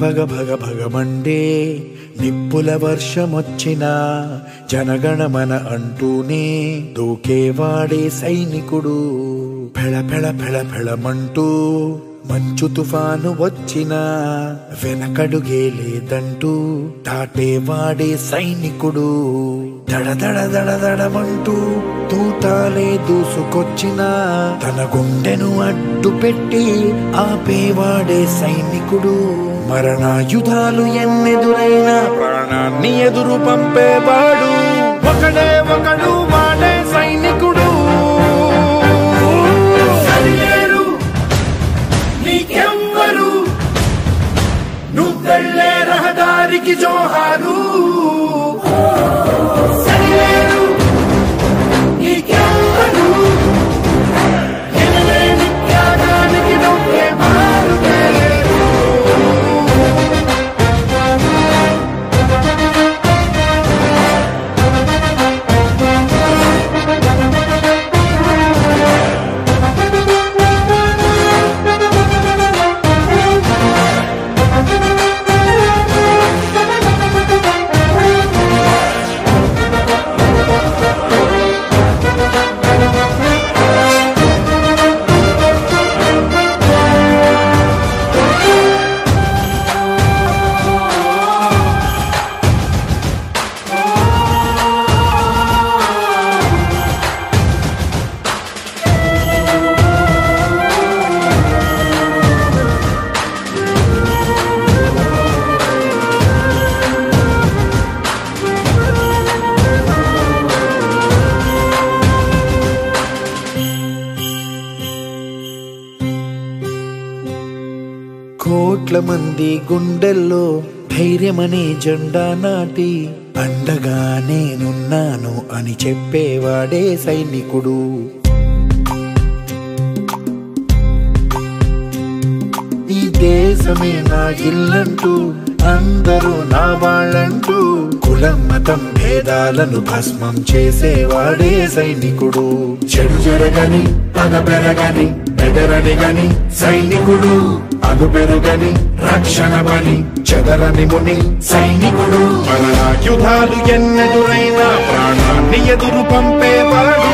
భగ భగ భగమండే నిప్పుల వర్షమొచ్చినా జనగణమన అంటూనే దూకేవాడే సైనికుడు. ఫెళ ఫెళ ఫెళ ఫెళమంటూ మంచు తుఫాను వచ్చినా వెనకడుగే లేదంటూ దాటేవాడే సైనికుడు. దడ దడ దడ దడమంటూ తూటాలే దూసుకొచ్చినా తన గుండెను అడ్డు పెట్టి ఆపేవాడే సైనికుడు. మరణాయుధాలు ఎన్నెదురైనా ప్రాణాన్ని ఎదురు పంపేవాడు ఒకడే ఒకడు, వాడే సైనికుడు. నీకెవ్వరు నువ్వెళ్ళే రహదారికి జోహారు. సరిలేరు నీకెవ్వరు ఎనలేని త్యాగానికి నువ్వే మారుతేరు. కోట్ల మంది గుండెల్లో ధైర్యమనే జెండా నాటి అండగా నేనున్నాను అని చెప్పేవాడే సైనికుడు. ఈ దేశమే నా ఇల్లంటూ అందరూ నా వాళ్ళంటూ కులం మతం భేదాలను భస్మం చేసేవాడే సైనికుడు. చెడు జరగని పగ పెరగని బెదరని గని సైనికుడు. అను పెరుగని రక్షణ బలి చెదరని ముని సైనికుడు. మరణాయుధాలు ఎన్నెదురైనా ప్రాణాన్ని ఎదురు పంపేవాడు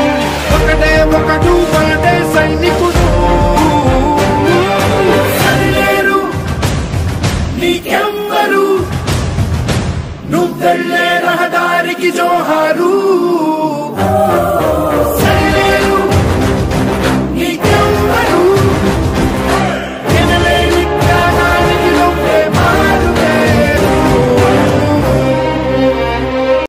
ఒకటే ఒకడు, వాడే సైనికుడు. సరిలేరు నీకెవ్వరు నువ్వెళ్ళే రహదారికి జోహారు.